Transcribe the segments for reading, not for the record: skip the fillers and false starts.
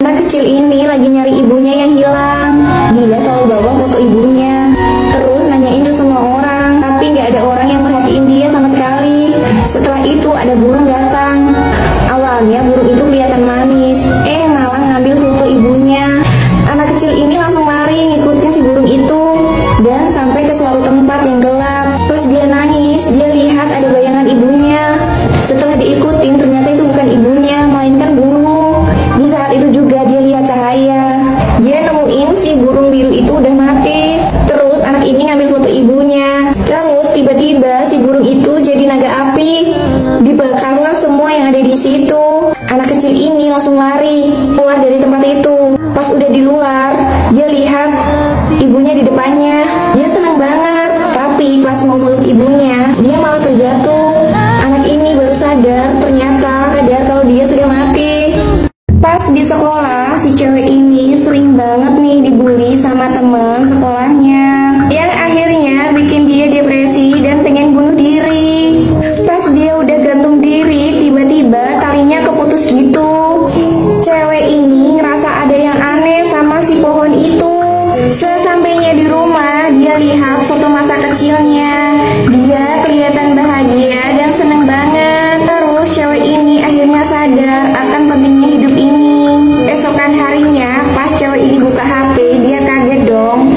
Anak kecil ini lagi nyari ibunya yang hilang. Dia selalu bawa foto ibunya, terus nanyain ke semua orang, tapi nggak ada orang yang merhatiin dia sama sekali. Setelah itu ada burung datang. Awalnya burung itu kelihatan manis, malah ngambil foto ibunya. Anak kecil ini langsung lari ngikutin si burung itu dan sampai ke suatu tempat yang gelap. Terus dia nangis, dia lihat ada bayangan ibunya. Setelah diikutin ternyata itu bukan ibunya, melainkan burung. Di saat itu juga dia lihat cahaya. Dia nemuin si burung biru itu udah mati. Terus anak ini ngambil foto ibunya. Terus tiba-tiba si burung itu jadi naga api. Dibakarlah semua yang ada di situ. Anak kecil ini langsung lari keluar dari tempat itu. Pas udah di luar, dia lihat ibunya di depannya. Dia senang banget. Tapi pas mau meluk ibunya, dia malah terjatuh. Anak ini baru sadar kalau dia sudah mati. Pas di sekolah, si cewek ini sering banget nih dibully sama teman sekolahnya, yang akhirnya bikin dia depresi dan pengen bunuh diri. Pas dia udah gantung diri, tiba-tiba talinya keputus gitu. Cewek ini ngerasa ada yang aneh sama si pohon itu. Sesampainya di rumah, dia lihat foto masa kecilnya. Dia kelihatan bahagia dan seneng banget. Terus cewek ini akhirnya sadar akan pentingnya hidup ini. Esokan harinya, pas cewek ini buka HP, dia kaget dong.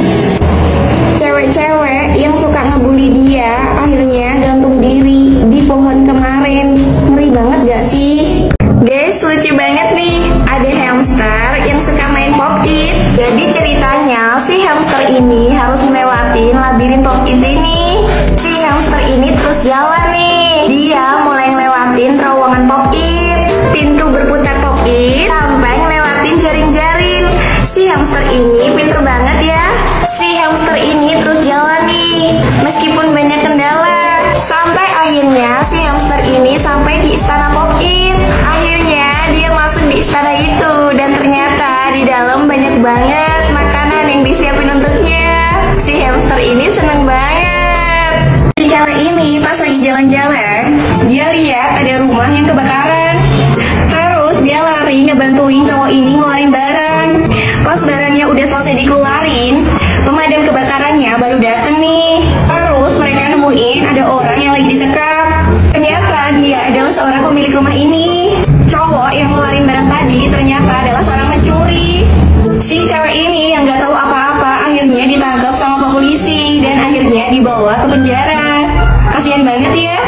Cewek-cewek yang suka ngebully dia akhirnya gantung diri di pohon kemarin. Ngeri banget gak sih? Guys, lucu banget nih. Ada hamster yang suka main pop-it. Jadi ceritanya si hamster ini harus melewatin labirin pop-it ini. Si hamster ini terus jalan nih. Dia mulai ngelewatin terowongan pop-it, pintu berputar pop-it, sampai ngelewatin jaring-jaring. Si hamster ini pinter banget ya. Si hamster ini terus jalan nih, meskipun banyak kendala. Sampai akhirnya si hamster ini sampai di istana pop-it. Akhirnya dia masuk di istana itu, dan ternyata di dalam banyak banget makanan yang disiapin untuknya. Si hamster ini seneng banget. Si cewek ini pas lagi jalan-jalan, dia lihat ada rumah yang kebakaran. Terus dia lari ngebantuin cowok ini ngeluarin barang. Pas barangnya udah selesai dikeluarin, pemadam kebakarannya baru dateng nih. Terus mereka nemuin ada orang yang lagi disekap. Ternyata dia adalah seorang pemilik rumah ini. Cowok yang ngeluarin barang tadi ternyata adalah seorang pencuri. Si cewek ini yang gak tahu apa-apa akhirnya ditangkap sama polisi dan akhirnya dibawa ke penjara. Kasian banget ya.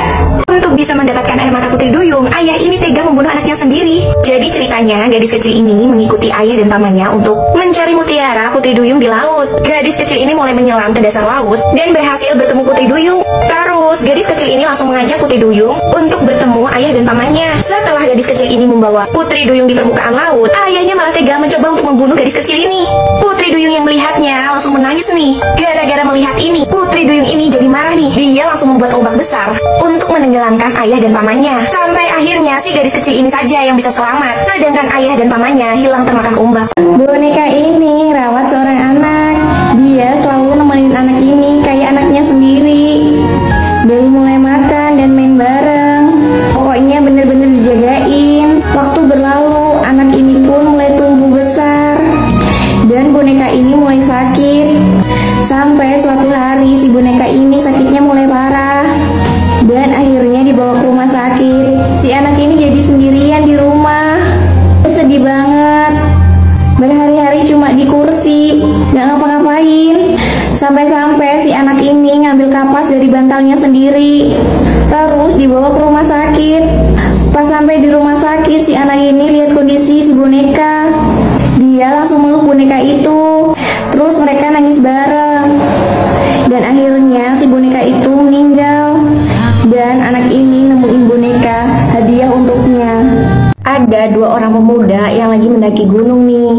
Untuk bisa mendapatkan air mata Putri Duyung, ayah ini tega membunuh anaknya sendiri. Jadi ceritanya, gadis kecil ini mengikuti ayah dan pamannya untuk mencari mutiara Putri Duyung di laut. Gadis kecil ini mulai menyelam ke dasar laut dan berhasil bertemu Putri Duyung. Terus, gadis kecil ini langsung mengajak Putri Duyung untuk bertemu ayah dan pamannya. Setelah gadis kecil ini membawa Putri Duyung di permukaan laut, ayahnya malah tega mencoba untuk membunuh gadis kecil ini. Putri Duyung yang melihatnya langsung menangis nih. Gara-gara melihat ini, Putri Duyung ini jadi marah nih. Dia langsung membuat ombak besar untuk menenggelamkan ayah dan pamannya. Sampai akhirnya si gadis kecil ini saja yang bisa selamat, sedangkan ayah dan pamannya hilang termakan ombak. Boneka ini rawat seorang anak. Dia selalu nemenin anak ini kayak anaknya sendiri. Dari mulai makan dan main bareng, pokoknya bener-bener dijagain. Waktu berlalu, anak ini pun mulai tumbuh besar dan boneka ini mulai sakit. Sampai suatu hari si boneka ini sakitnya mulai parah dan akhirnya dibawa ke rumah sakit. Si anak ini jadi sendirian di rumah. Sedih banget. Berhari-hari cuma di kursi, gak ngapa-ngapain. Sampai-sampai si anak ini ngambil kapas dari bantalnya sendiri, terus dibawa ke rumah sakit. Pas sampai di rumah sakit, si anak ini lihat kondisi si boneka. Dia langsung meluk boneka itu. Terus mereka nangis bareng. Dan akhirnya si boneka itu meninggal. Dan anak ini nemuin boneka hadiah untuknya. Ada dua orang pemuda yang lagi mendaki gunung nih.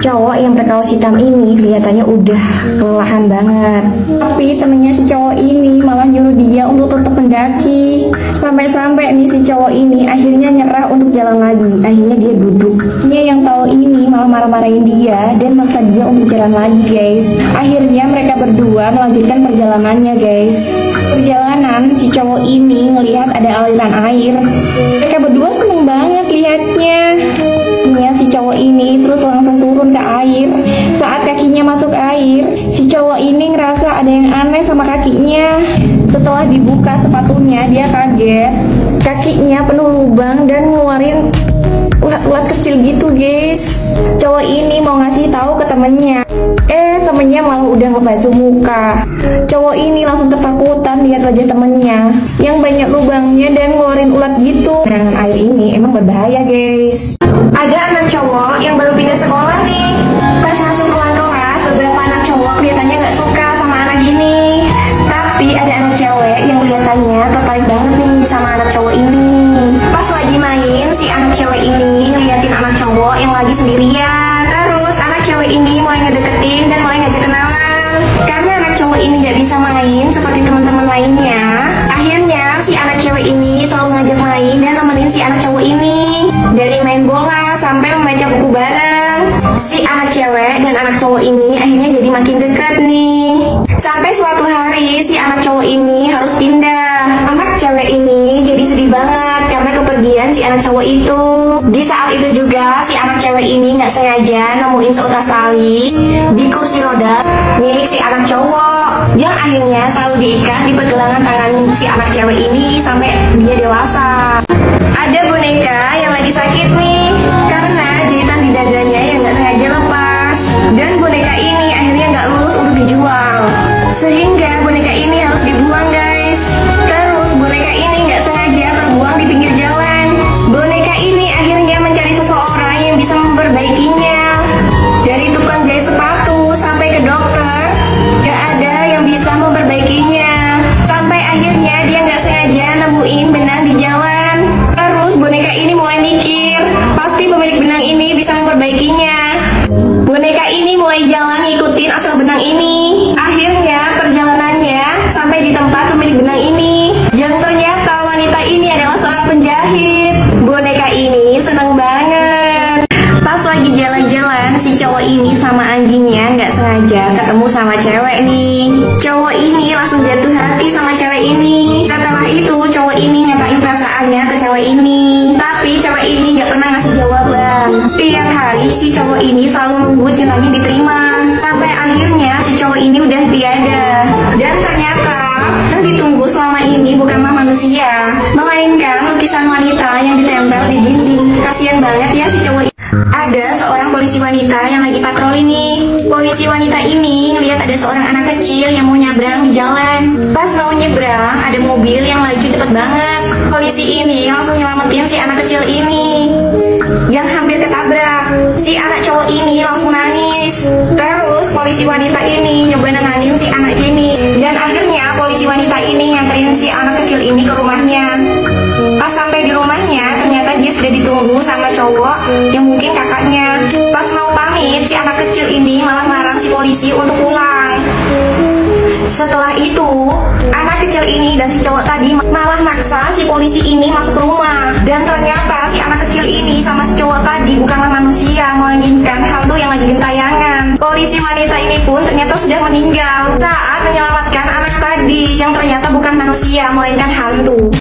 Cowok yang berkaos hitam ini kelihatannya udah kelelahan banget. Tapi temennya si cowok ini malah nyuruh dia untuk tetap mendaki. Sampai-sampai nih si cowok ini akhirnya nyerah untuk jalan lagi. Akhirnya dia duduk. Yang tahu ini malah marah-marahin dia dan maksa dia untuk jalan lagi, guys. Akhirnya mereka berdua melanjutkan perjalanannya, guys. Perjalanan si cowok ini melihat ada aliran air. Mereka berdua seneng banget lihatnya. Si cowok ini ini terus langsung turun ke air. Saat kakinya masuk air, si cowok ini ngerasa ada yang aneh sama kakinya. Setelah dibuka sepatunya, dia kaget. Kakinya penuh lubang dan ngeluarin ulat-ulat kecil gitu, guys. Cowok ini mau ngasih tahu ke temennya. Temennya malah udah ngebasuh muka. Cowok ini langsung ketakutan lihat wajah temennya yang banyak lubangnya dan ngeluarin ulat gitu. Genangan air ini emang berbahaya, guys. Ada anak cowok yang baru pindah sekolah nih. Pas masuk ruang kelas, beberapa anak cowok kelihatannya nggak suka sama anak ini. Tapi ada anak cewek yang kelihatannya tertarik banget nih sama anak cowok ini. Pas lagi main, si anak cewek ini ngeliatin anak cowok yang lagi sendirian. Terus anak cewek ini mulai ngedeketin dan mulai ngajak kenalan. Karena anak cowok ini nggak bisa main seperti teman-teman lainnya, akhirnya si anak cewek ini selalu ngajak main dan nemenin si anak cowok ini. Dari main bola sampai membaca buku bareng, si anak cewek dan anak cowok ini akhirnya jadi makin dekat nih. Sampai suatu hari si anak cowok ini harus pindah. Anak cewek ini jadi sedih banget karena kepergian si anak cowok itu. Di saat itu juga si anak cewek ini nggak sengaja nemuin seutas tali di kursi roda milik si anak cowok, yang akhirnya selalu diikat di pergelangan tangan si anak cewek ini sampai dia dewasa. Ada boneka yang lagi sakit nih karena jahitan di dadanya yang nggak sengaja lepas, dan boneka ini akhirnya nggak lulus untuk dijual, sehingga boneka ini harus dibuang, guys. Terus boneka ini nggak sengaja terbuang di pinggir jalan. Boneka ini akhirnya mencari seseorang yang bisa memperbaikinya. Dari tukang jahit sepatu sampai ke dokter, nggak ada yang bisa memperbaikinya. Sampai akhirnya dia nggak sengaja nemuin benang di jalan. Terus boneka ini mulai mikir, pasti pemilik benang ini bisa memperbaikinya. Boneka ini mulai jalan ngikutin asal benang ini. Akhirnya perjalanannya sampai di tempat pemilik benang ini, yang ternyata wanita ini adalah seorang penjahit. Boneka ini seneng banget. Pas lagi jalan-jalan, si cowok ini sama anjingnya nggak sengaja ketemu sama cewek nih. Cowok ini langsung jatuh hati sama cewek ini. Setelah itu cowok ini nyatain perasaannya ke cewek ini, tapi cewek ini nggak pernah ngasih jawaban. Tiap hari si cowok ini selalu nunggu cintanya diterima, sampai akhirnya si cowok ini udah tiada. Dan ternyata yang ditunggu selama ini bukanlah manusia, melainkan lukisan wanita yang ditempel di dinding. Kasian banget ya si cowok ini. Ada seorang polisi wanita yang lagi patroli nih. Polisi wanita ini ngeliat ada seorang anak kecil yang mau nyebrang di jalan. Pas mau nyebrang, ada mobil yang laju cepet banget. Polisi ini langsung nyelamatin si anak kecil ini yang hampir ketabrak. Si anak cowok ini langsung nangis. Terus polisi wanita ini nyoba nenangin si anak ini, dan akhirnya polisi wanita ini nganterin si anak kecil ini ke rumahnya. Pas sampai di rumahnya, ternyata dia sudah ditunggu sama cowok yang mungkin kakaknya. Pas mau pamit, si anak kecil ini malah melarang si polisi untuk pulang. Setelah itu, anak kecil ini dan si cowok tadi malah maksa si polisi ini masuk ke rumah. Dan ternyata si anak kecil ini sama si cowok tadi bukanlah manusia, melainkan hantu yang lagi gentayangan. Polisi wanita ini pun ternyata sudah meninggal saat menyelamatkan anak tadi, yang ternyata bukan manusia, melainkan hantu.